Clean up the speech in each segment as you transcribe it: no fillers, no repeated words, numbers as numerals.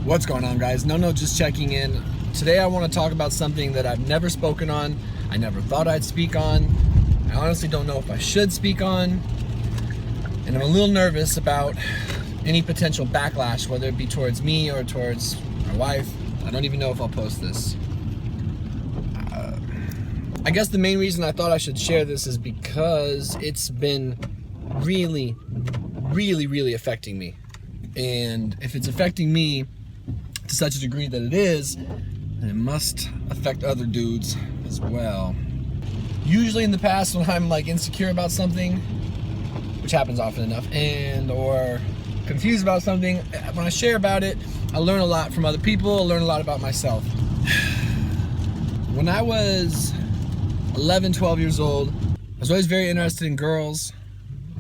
What's going on, guys? No, just checking in. Today I want to talk about something that I've never spoken on. I never thought I'd speak on. I honestly don't know if I should speak on. And I'm a little nervous about any potential backlash, whether it be towards me or towards my wife. I don't even know if I'll post this. I guess the main reason I thought I should share this is because it's been really affecting me. And if it's affecting me to such a degree that it is, then it must affect other dudes as well. Usually in the past, when I'm like insecure about something, which happens often enough, and or confused about something, when I share about it, I learn a lot from other people, I learn a lot about myself. When I was 11, 12 years old, I was always very interested in girls.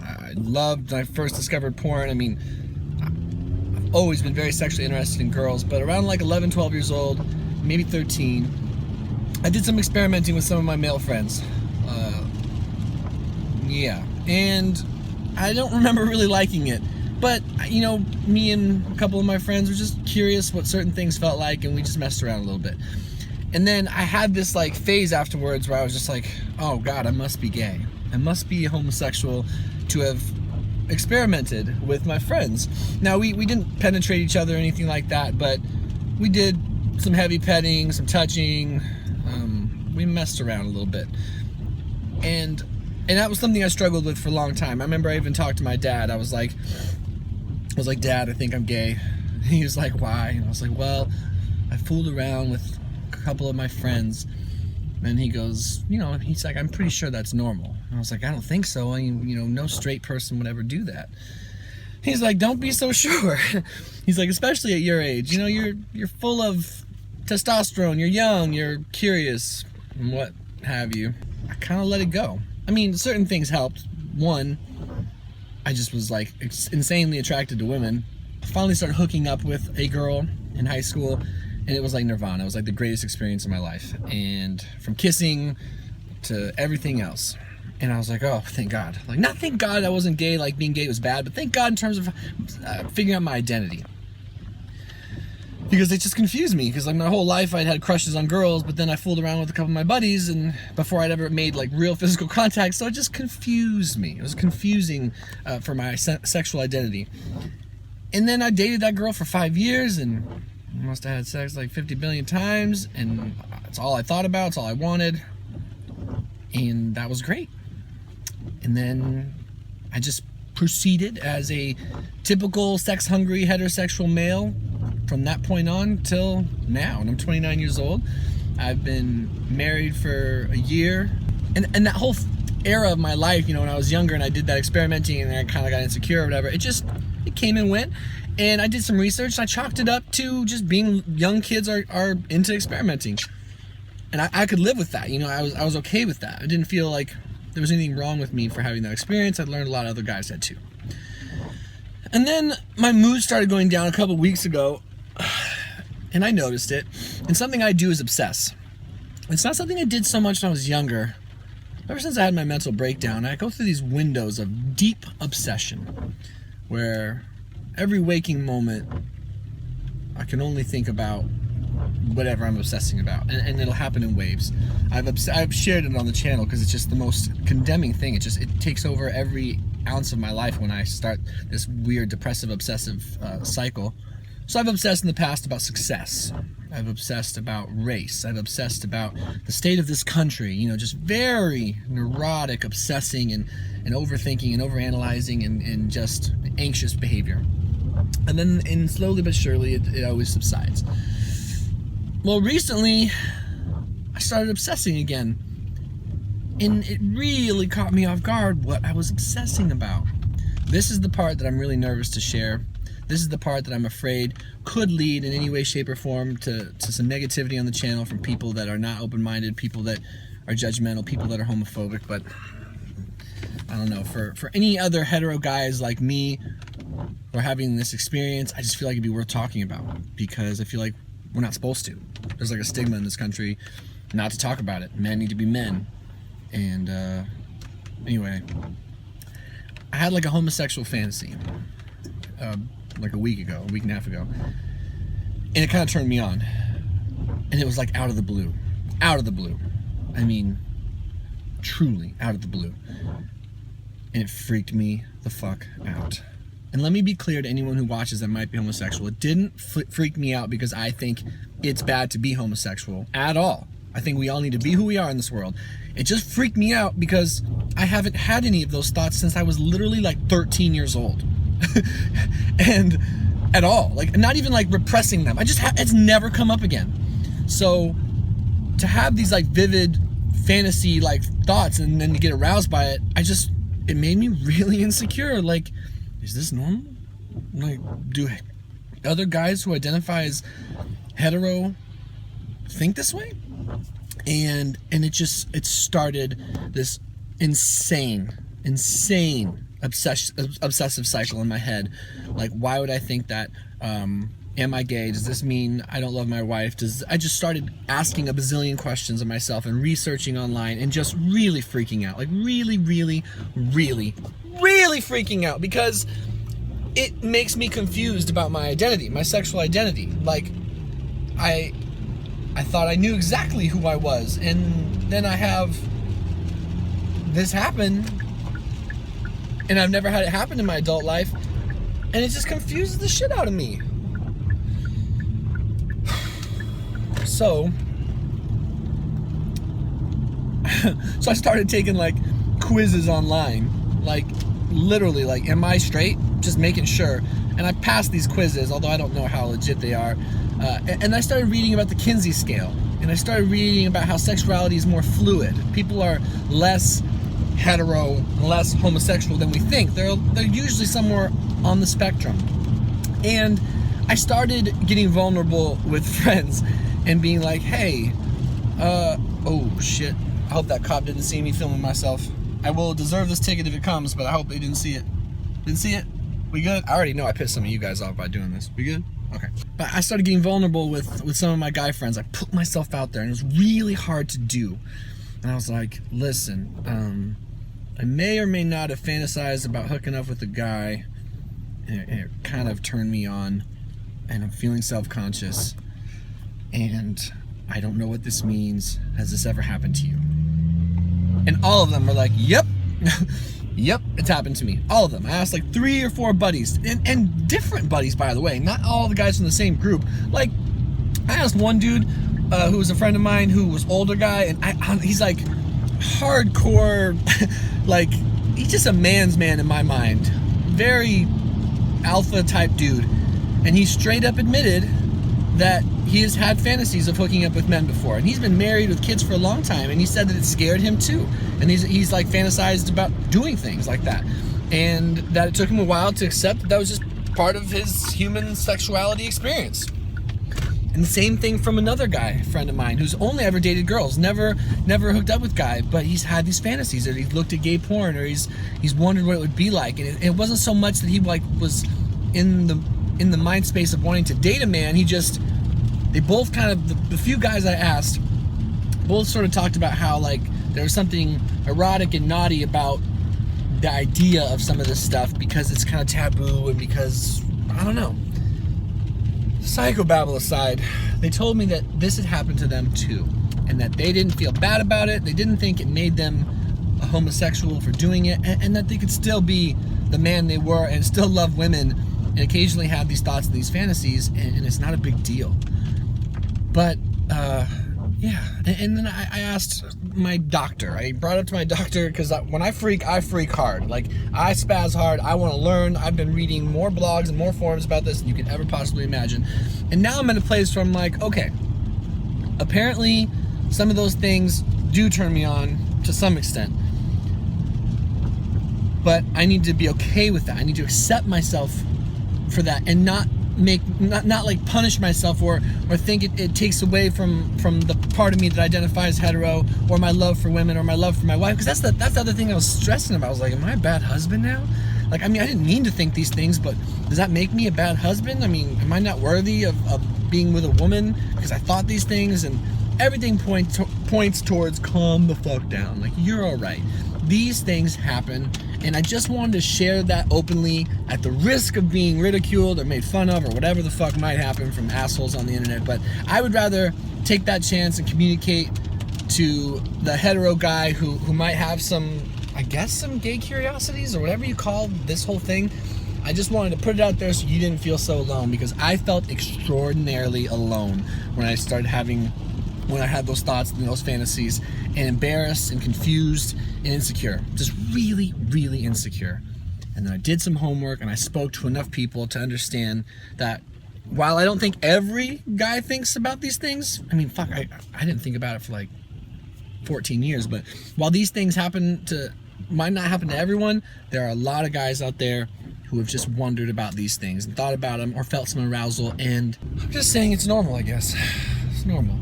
I loved, when I first discovered porn, I've always been very sexually interested in girls, but around like 11, 12 years old, maybe 13, I did some experimenting with some of my male friends. And I don't remember really liking it, but you know, me and a couple of my friends were just curious what certain things felt like, and we just messed around a little bit. And then I had this like phase afterwards where I was just like, oh God, I must be gay. I must be homosexual to have experimented with my friends. Now we didn't penetrate each other or anything like that, but we did some heavy petting, some touching. We messed around a little bit. And that was something I struggled with for a long time. I remember I even talked to my dad. I was like, Dad, I think I'm gay. And he was like, why? And I was like, well, I fooled around with a couple of my friends. And he goes, he's like, I'm pretty sure that's normal. And I was like, I don't think so. I mean, no straight person would ever do that. He's like, don't be so sure. He's like, especially at your age, you're full of testosterone. You're young, you're curious, and what have you. I kind of let it go. I mean, certain things helped. One, I just was like insanely attracted to women. I finally started hooking up with a girl in high school, and it was like nirvana. It was like the greatest experience of my life. And from kissing to everything else. And I was like, oh, thank God. Like, not thank God I wasn't gay, like being gay was bad, but thank God in terms of figuring out my identity. Because it just confused me, because like my whole life I'd had crushes on girls, but then I fooled around with a couple of my buddies and before I'd ever made like real physical contact, so it just confused me. It was confusing for my sexual identity. And then I dated that girl for 5 years, and I must have had sex like 50 billion times, and it's all I thought about, it's all I wanted, and that was great. And then I just proceeded as a typical sex-hungry heterosexual male from that point on till now, and I'm 29 years old. I've been married for a year, and that whole era of my life, when I was younger and I did that experimenting and I kind of got insecure or whatever, it came and went. And I did some research and I chalked it up to just being young kids are into experimenting, and I could live with that. I was okay with that. I didn't feel like there was anything wrong with me for having that experience. I'd learned a lot of other guys had too. And then my mood started going down a couple weeks ago, and I noticed it. And something I do is obsess. It's not something I did so much when I was younger. Ever since I had my mental breakdown, I go through these windows of deep obsession where every waking moment I can only think about whatever I'm obsessing about, and it'll happen in waves. I've shared it on the channel because it's just the most condemning thing. It takes over every ounce of my life when I start this weird depressive obsessive cycle. So I've obsessed in the past about success. I've obsessed about race. I've obsessed about the state of this country. Just very neurotic obsessing and overthinking and overanalyzing and just anxious behavior. And then slowly but surely it always subsides. Well, recently I started obsessing again, and it really caught me off guard what I was obsessing about. This is the part that I'm really nervous to share. This is the part that I'm afraid could lead in any way, shape, or form to some negativity on the channel from people that are not open-minded, people that are judgmental, people that are homophobic. But I don't know, for any other hetero guys like me who are having this experience, I just feel like it'd be worth talking about, because I feel like we're not supposed to. There's like a stigma in this country not to talk about it. Men need to be men. And anyway, I had like a homosexual fantasy like a week and a half ago. And it kind of turned me on. And it was like out of the blue. Out of the blue. I mean, truly out of the blue. And it freaked me the fuck out. And let me be clear to anyone who watches that might be homosexual. It didn't freak me out because I think it's bad to be homosexual at all. I think we all need to be who we are in this world. It just freaked me out because I haven't had any of those thoughts since I was literally like 13 years old. And at all. Like, not even like repressing them. It's never come up again. So to have these like vivid fantasy like thoughts and then to get aroused by it, it made me really insecure. Like, is this normal? Like, do other guys who identify as hetero think this way? And it started this insane obsessive cycle in my head. Like, why would I think that? Am I gay? Does this mean I don't love my wife? I just started asking a bazillion questions of myself and researching online and just really freaking out. Like, really freaking out, because it makes me confused about my identity, my sexual identity. Like, I thought I knew exactly who I was, and then I have this happen, and I've never had it happen in my adult life, and it just confuses the shit out of me. So I started taking like quizzes online, like literally like, am I straight? Just making sure. And I passed these quizzes, although I don't know how legit they are. And I started reading about the Kinsey scale, and I started reading about how sexuality is more fluid. People are less hetero, less homosexual than we think. They're usually somewhere on the spectrum. And I started getting vulnerable with friends and being like, hey, oh shit, I hope that cop didn't see me filming myself. I will deserve this ticket if it comes, but I hope they didn't see it. Didn't see it? We good? I already know I pissed some of you guys off by doing this. We good? Okay. But I started getting vulnerable with some of my guy friends. I put myself out there, and it was really hard to do. And I was like, listen, I may or may not have fantasized about hooking up with a guy, and it kind of turned me on, and I'm feeling self-conscious, and I don't know what this means. Has this ever happened to you? And all of them were like, yep. Yep, it's happened to me. All of them. I asked like 3 or 4 buddies, and different buddies, by the way, not all the guys from the same group. Like, I asked one dude who was a friend of mine who was older guy, and he's like hardcore, like, he's just a man's man in my mind. Very alpha type dude. And he straight up admitted that he has had fantasies of hooking up with men before, and he's been married with kids for a long time, and he said that it scared him too, and he's like fantasized about doing things like that, and that it took him a while to accept that was just part of his human sexuality experience. And the same thing from another guy, friend of mine, who's only ever dated girls, never hooked up with guys, but he's had these fantasies, or he's looked at gay porn, or he's wondered what it would be like, and it wasn't so much that he like was in the mind space of wanting to date a man. They both kind of, the few guys I asked, both sort of talked about how like there was something erotic and naughty about the idea of some of this stuff because it's kind of taboo, and because, I don't know. Psychobabble aside, they told me that this had happened to them too, and that they didn't feel bad about it. They didn't think it made them a homosexual for doing it, and that they could still be the man they were and still love women and occasionally have these thoughts and these fantasies, and it's not a big deal. But yeah, and then I asked my doctor. I brought it up to my doctor because when I freak hard. Like, I spaz hard. I want to learn. I've been reading more blogs and more forums about this than you could ever possibly imagine. And now I'm in a place where I'm like, okay, apparently some of those things do turn me on to some extent. But I need to be okay with that. I need to accept myself for that, and not like punish myself or think it takes away from the part of me that identifies hetero, or my love for women, or my love for my wife. Because that's the other thing I was stressing about. I was like, am I a bad husband now? Like, I mean, I didn't mean to think these things, but does that make me a bad husband? I mean, am I not worthy of being with a woman because I thought these things? And everything points towards calm the fuck down. Like, you're all right. these things happen, and I just wanted to share that openly at the risk of being ridiculed or made fun of or whatever the fuck might happen from assholes on the internet. But I would rather take that chance and communicate to the hetero guy who might have some, I guess, some gay curiosities or whatever you call this whole thing. I just wanted to put it out there so you didn't feel so alone, because I felt extraordinarily alone when I had those thoughts and those fantasies, and embarrassed and confused and insecure. Just really, really insecure. And then I did some homework and I spoke to enough people to understand that while I don't think every guy thinks about these things, I mean, fuck, I didn't think about it for like 14 years, but while these things might not happen to everyone, there are a lot of guys out there who have just wondered about these things and thought about them or felt some arousal, and I'm just saying it's normal, I guess. It's normal.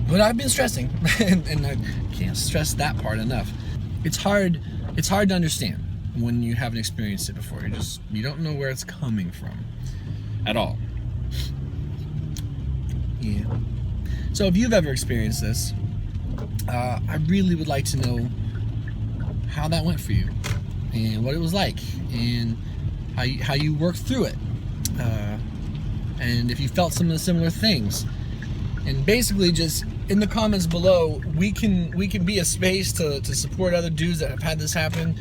But I've been stressing, and I can't stress that part enough. It's hard to understand when you haven't experienced it before. You don't know where it's coming from at all. Yeah. So if you've ever experienced this, I really would like to know how that went for you, and what it was like, and how you worked through it, and if you felt some of the similar things. And basically, just in the comments below, we can be a space to support other dudes that have had this happen,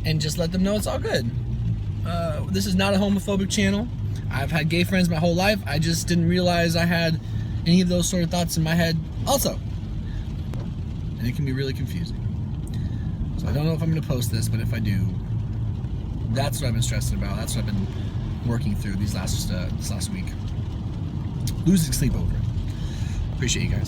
and just let them know it's all good. This is not a homophobic channel. I've had gay friends my whole life. I just didn't realize I had any of those sort of thoughts in my head also, and it can be really confusing. So I don't know if I'm going to post this, but if I do, that's what I've been stressing about. That's what I've been working through this last week. Losing sleep over it. Appreciate you guys.